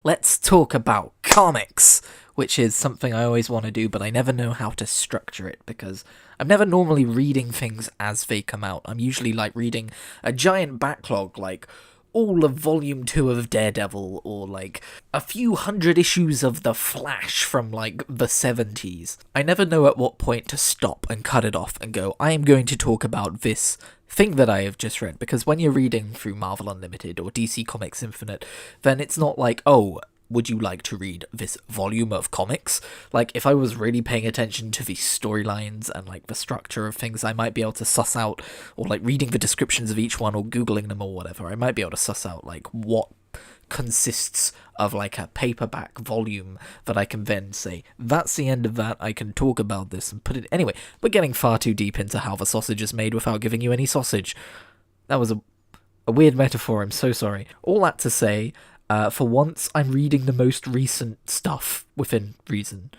let's talk about comics, which is something I always want to do, but I never know how to structure it because I'm never normally reading things as they come out. I'm usually like reading a giant backlog, like all of Volume 2 of Daredevil, or like a few hundred issues of The Flash from like the 70s. I never know at what point to stop and cut it off and go, I am going to talk about this thing that I have just read, because when you're reading through Marvel Unlimited or DC Comics Infinite, then it's not like, oh, would you like to read this volume of comics? Like, if I was really paying attention to the storylines and, like, the structure of things, I might be able to suss out, or, like, reading the descriptions of each one or Googling them or whatever, I might be able to suss out, like, what consists of, like, a paperback volume that I can then say, that's the end of that, I can talk about this and put it... Anyway, we're getting far too deep into how the sausage is made without giving you any sausage. That was a weird metaphor, I'm so sorry. All that to say... for once, I'm reading the most recent stuff within reason.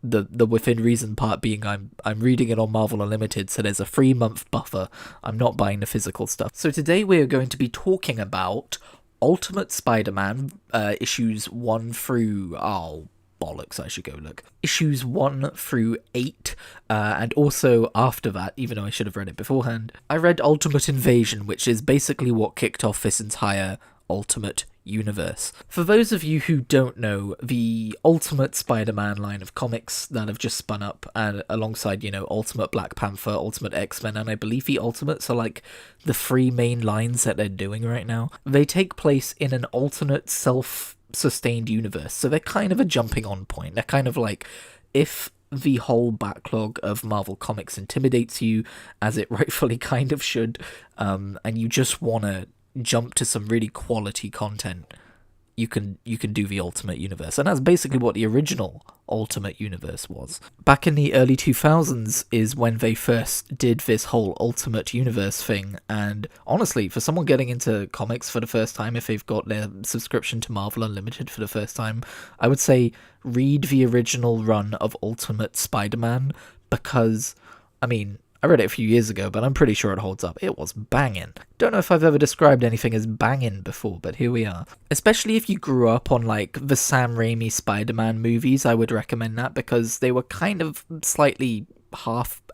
The within reason part being I'm reading it on Marvel Unlimited, so there's a 3-month buffer. I'm not buying the physical stuff. So today we are going to be talking about Ultimate Spider-Man, issues 1 through... Oh, bollocks, I should go look. Issues 1 through 8, and also after that, even though I should have read it beforehand, I read Ultimate Invasion, which is basically what kicked off this entire Ultimate universe. For those of you who don't know, the Ultimate Spider-Man line of comics that have just spun up, and alongside, you know, Ultimate Black Panther, Ultimate X-Men, and I believe the Ultimates are like the 3 main lines that they're doing right now. They take place in an alternate self-sustained universe, so they're kind of a jumping on point. They're kind of like, if the whole backlog of Marvel Comics intimidates you, as it rightfully kind of should, and you just want to jump to some really quality content, you can do the Ultimate Universe. And that's basically what the original Ultimate Universe was. Back in the early 2000s is when they first did this whole Ultimate Universe thing, and honestly, for someone getting into comics for the first time, if they've got their subscription to Marvel Unlimited for the first time, I would say read the original run of Ultimate Spider-Man, because, I mean, I read it a few years ago, but I'm pretty sure it holds up. It was banging. Don't know if I've ever described anything as banging before, but here we are. Especially if you grew up on, like, the Sam Raimi Spider-Man movies, I would recommend that, because they were kind of slightly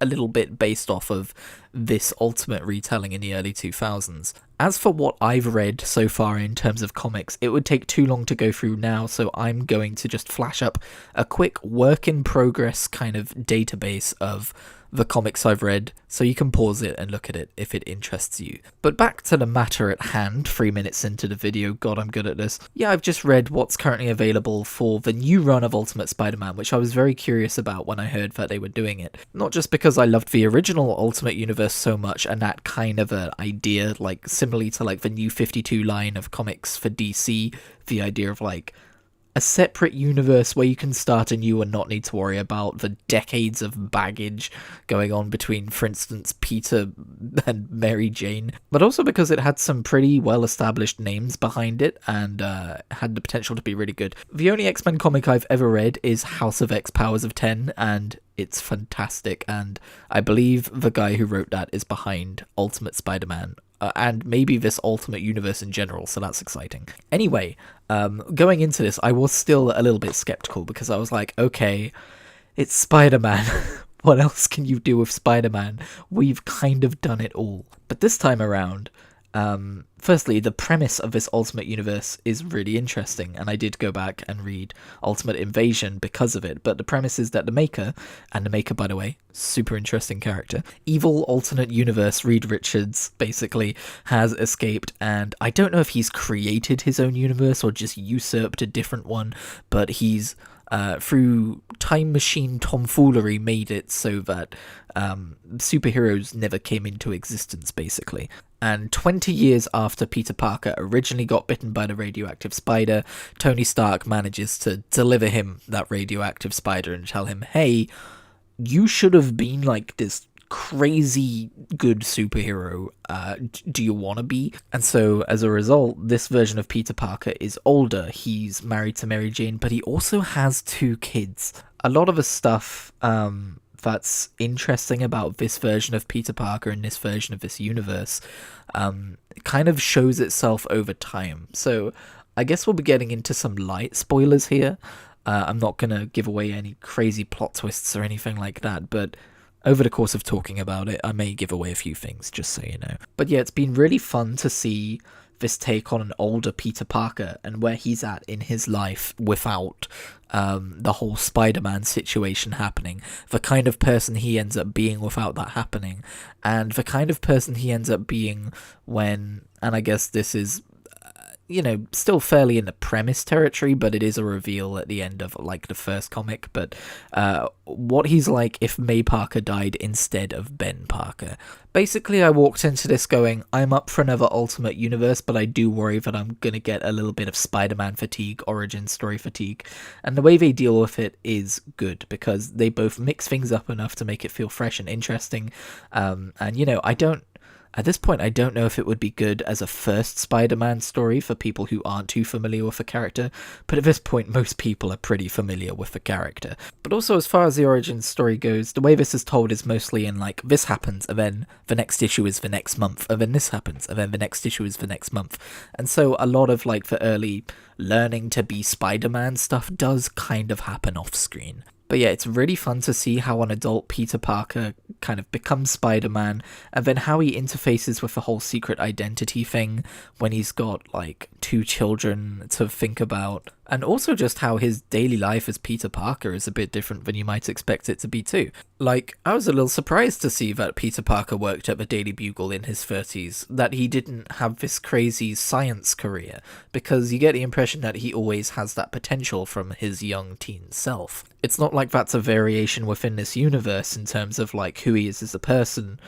a little bit based off of this Ultimate retelling in the early 2000s. As for what I've read so far in terms of comics, it would take too long to go through now, so I'm going to just flash up a quick work-in-progress kind of database of the comics I've read, so you can pause it and look at it if it interests you. But back to the matter at hand, 3 minutes into the video, god I'm good at this. Yeah, I've just read what's currently available for the new run of Ultimate Spider-Man, which I was very curious about when I heard that they were doing it. Not just because I loved the original Ultimate Universe so much, and that kind of an idea, like similarly to like the New 52 line of comics for DC, the idea of like a separate universe where you can start anew and not need to worry about the decades of baggage going on between, for instance, Peter and Mary Jane, but also because it had some pretty well-established names behind it and had the potential to be really good. The only X-Men comic I've ever read is House of X Powers of 10, and it's fantastic, and I believe the guy who wrote that is behind Ultimate Spider-Man, and maybe this Ultimate Universe in general, so that's exciting. Anyway, going into this, I was still a little bit skeptical, because I was like, okay, it's Spider-Man. What else can you do with Spider-Man? We've kind of done it all. But this time around, firstly, the premise of this Ultimate Universe is really interesting, and I did go back and read Ultimate Invasion because of it, but the premise is that the Maker, and the Maker, by the way, super interesting character, evil alternate universe Reed Richards, basically, has escaped, and I don't know if he's created his own universe or just usurped a different one, but he's through time machine tomfoolery made it so that superheroes never came into existence, basically. And 20 years after Peter Parker originally got bitten by the radioactive spider, Tony Stark manages to deliver him that radioactive spider and tell him, hey, you should have been like this crazy good superhero. Do you want to be? And so as a result, this version of Peter Parker is older. He's married to Mary Jane, but he also has 2 kids. A lot of the stuff that's interesting about this version of Peter Parker and this version of this universe kind of shows itself over time. So I guess we'll be getting into some light spoilers here. I'm not gonna give away any crazy plot twists or anything like that, but over the course of talking about it, I may give away a few things, just so you know. But yeah, it's been really fun to see this take on an older Peter Parker and where he's at in his life without the whole Spider-Man situation happening, the kind of person he ends up being without that happening, and the kind of person he ends up being when, and I guess this is still fairly in the premise territory, but it is a reveal at the end of, like, the first comic, but what he's like if May Parker died instead of Ben Parker. Basically, I walked into this going, I'm up for another Ultimate Universe, but I do worry that I'm gonna get a little bit of Spider-Man fatigue, origin story fatigue, and the way they deal with it is good, because they both mix things up enough to make it feel fresh and interesting, and, at this point, I don't know if it would be good as a first Spider-Man story for people who aren't too familiar with the character, but at this point, most people are pretty familiar with the character. But also, as far as the origin story goes, the way this is told is mostly in, like, this happens, and then the next issue is the next month, and then this happens, and then the next issue is the next month. And so a lot of, like, the early learning to be Spider-Man stuff does kind of happen off-screen. But yeah, it's really fun to see how an adult Peter Parker kind of becomes Spider-Man, and then how he interfaces with the whole secret identity thing when he's got, like, 2 children to think about, and also just how his daily life as Peter Parker is a bit different than you might expect it to be too. Like, I was a little surprised to see that Peter Parker worked at the Daily Bugle in his 30s, that he didn't have this crazy science career, because you get the impression that he always has that potential from his young teen self. It's not like that's a variation within this universe in terms of, like, who he is as a person,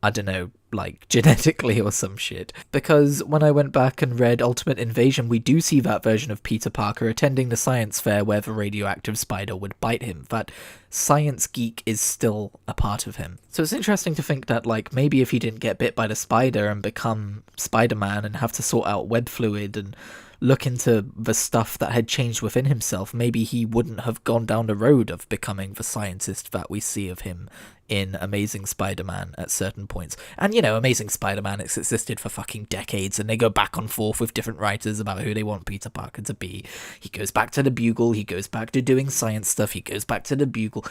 I don't know, like, genetically or some shit. Because when I went back and read Ultimate Invasion, we do see that version of Peter Parker attending the science fair where the radioactive spider would bite him. That science geek is still a part of him. So it's interesting to think that, like, maybe if he didn't get bit by the spider and become Spider-Man and have to sort out web fluid and look into the stuff that had changed within himself, maybe he wouldn't have gone down the road of becoming the scientist that we see of him in Amazing Spider-Man at certain points. And, Amazing Spider-Man, it's existed for fucking decades, and they go back and forth with different writers about who they want Peter Parker to be. He goes back to the Bugle, he goes back to doing science stuff, he goes back to the Bugle.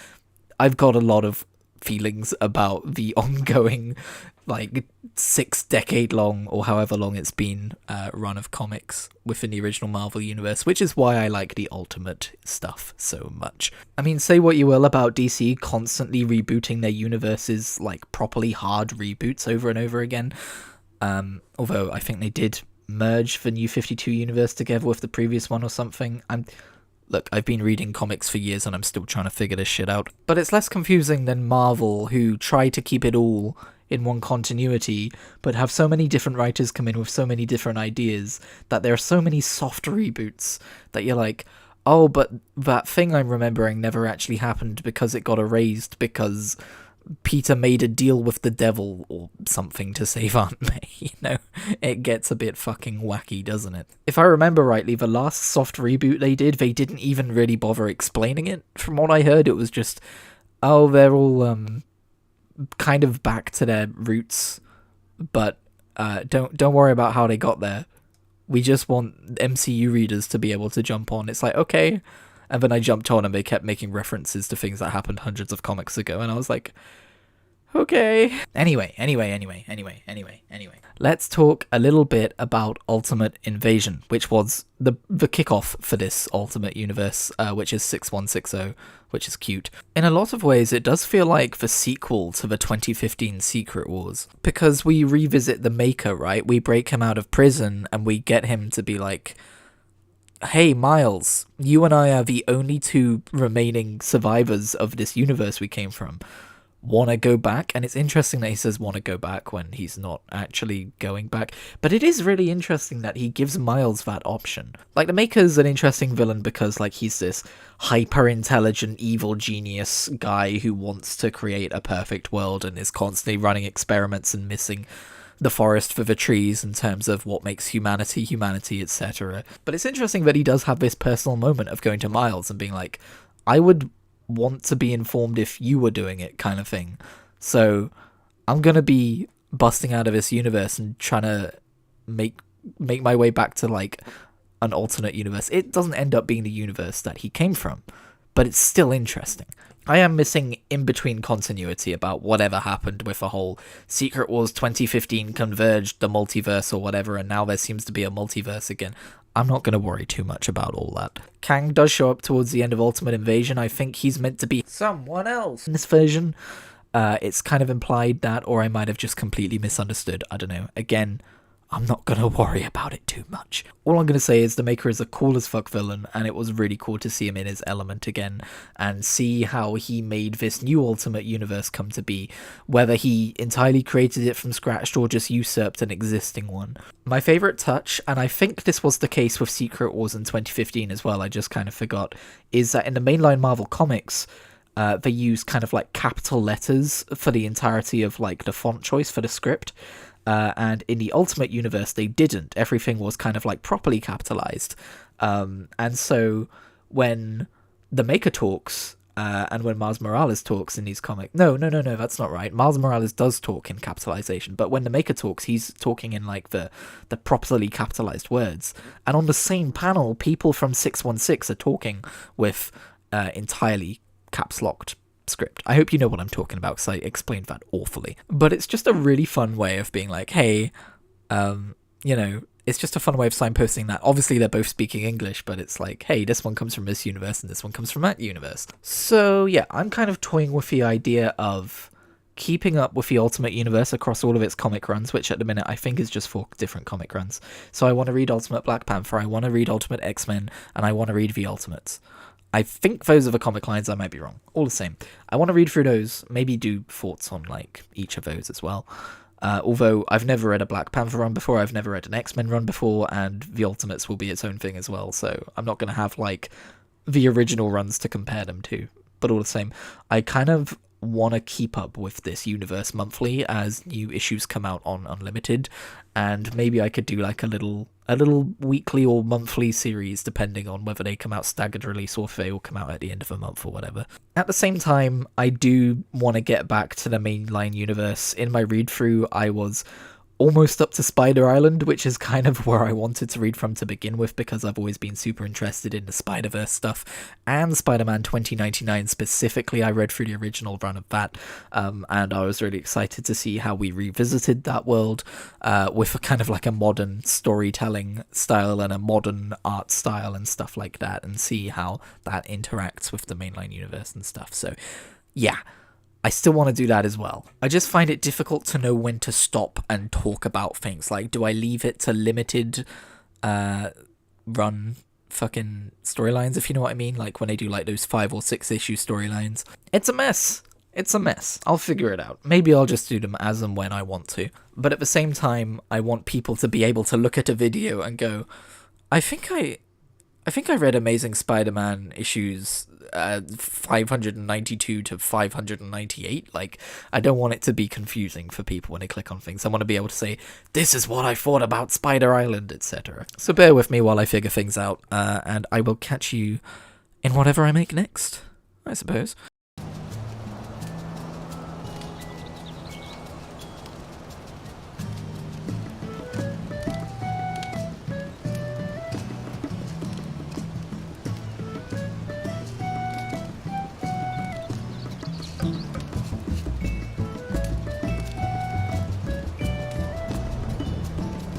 I've got a lot of feelings about the ongoing, like, 6-decade-long, or however long it's been, run of comics within the original Marvel Universe, which is why I like the Ultimate stuff so much. I mean, say what you will about DC constantly rebooting their universes, like, properly hard reboots over and over again, although I think they did merge the New 52 universe together with the previous one or something. Look, I've been reading comics for years and I'm still trying to figure this shit out. But it's less confusing than Marvel, who try to keep it all in one continuity, but have so many different writers come in with so many different ideas that there are so many soft reboots that you're like, oh, but that thing I'm remembering never actually happened because it got erased because Peter made a deal with the devil or something to save Aunt May, It gets a bit fucking wacky, doesn't it? If I remember rightly, the last soft reboot they didn't even really bother explaining it. From what I heard, it was just, oh, they're all kind of back to their roots, but don't worry about how they got there. We just want MCU readers to be able to jump on. It's like, okay. And then I jumped on and they kept making references to things that happened hundreds of comics ago, and I was like, okay. Anyway. Let's talk a little bit about Ultimate Invasion, which was the kickoff for this Ultimate Universe, which is 6160, which is cute. In a lot of ways, it does feel like the sequel to the 2015 Secret Wars, because we revisit the Maker, right? We break him out of prison and we get him to be like, hey, Miles, you and I are the only 2 remaining survivors of this universe we came from. Want to go back? And it's interesting that he says want to go back when he's not actually going back. But it is really interesting that he gives Miles that option. Like, the Maker's an interesting villain because, like, he's this hyper-intelligent, evil genius guy who wants to create a perfect world and is constantly running experiments and missing the forest for the trees in terms of what makes humanity, etc. But it's interesting that he does have this personal moment of going to Miles and being like, I would want to be informed if you were doing it, kind of thing. So I'm gonna be busting out of this universe and trying to make my way back to, like, an alternate universe. It doesn't end up being the universe that he came from, but it's still interesting. I am missing in-between continuity about whatever happened with the whole Secret Wars 2015 converged the multiverse or whatever, and now there seems to be a multiverse again. I'm not going to worry too much about all that. Kang does show up towards the end of Ultimate Invasion. I think he's meant to be someone else in this version. It's kind of implied that, or I might have just completely misunderstood. I don't know. Again, I'm not going to worry about it too much. All I'm going to say is the Maker is a cool as fuck villain, and it was really cool to see him in his element again, and see how he made this new Ultimate Universe come to be, whether he entirely created it from scratch or just usurped an existing one. My favourite touch, and I think this was the case with Secret Wars in 2015 as well, I just kind of forgot, is that in the mainline Marvel comics, they use kind of like capital letters for the entirety of like the font choice for the script. And in the Ultimate Universe, they didn't. Everything was kind of like properly capitalized. And so when the Maker talks, and when Miles Morales talks in these comics... No, that's not right. Miles Morales does talk in capitalization, but when the Maker talks, he's talking in like the properly capitalized words. And on the same panel, people from 616 are talking with entirely caps-locked script. I hope you know what I'm talking about, because I explained that awfully. But it's just a really fun way of being like, hey, it's just a fun way of signposting that. Obviously, they're both speaking English, but it's like, hey, this one comes from this universe and this one comes from that universe. So yeah, I'm kind of toying with the idea of keeping up with the Ultimate Universe across all of its comic runs, which at the minute I think is just 4 different comic runs. So I want to read Ultimate Black Panther, I want to read Ultimate X-Men, and I want to read The Ultimates. I think those are the comic lines, I might be wrong. All the same. I want to read through those, maybe do thoughts on like each of those as well. Although I've never read a Black Panther run before, I've never read an X-Men run before, and The Ultimates will be its own thing as well, so I'm not going to have like the original runs to compare them to. But all the same, I kind of want to keep up with this universe monthly as new issues come out on Unlimited, and maybe I could do like a little weekly or monthly series depending on whether they come out staggered release or if they all come out at the end of a month or whatever. At the same time, I do want to get back to the mainline universe. In my read through, I was almost up to Spider Island, which is kind of where I wanted to read from to begin with, because I've always been super interested in the Spider-Verse stuff, and Spider-Man 2099 specifically. I read through the original run of that, and I was really excited to see how we revisited that world with a kind of like a modern storytelling style and a modern art style and stuff like that, and see how that interacts with the mainline universe and stuff. So yeah, I still want to do that as well. I just find it difficult to know when to stop and talk about things. Like, do I leave it to limited run fucking storylines, if you know what I mean? Like when they do like those 5 or 6 issue storylines. It's a mess. It's a mess. I'll figure it out. Maybe I'll just do them as and when I want to. But at the same time, I want people to be able to look at a video and go, I think I read Amazing Spider-Man issues 592 to 598. Like, I don't want it to be confusing for people when they click on things. I want to be able to say, this is what I thought about Spider Island, etc. So bear with me while I figure things out, and I will catch you in whatever I make next, I suppose.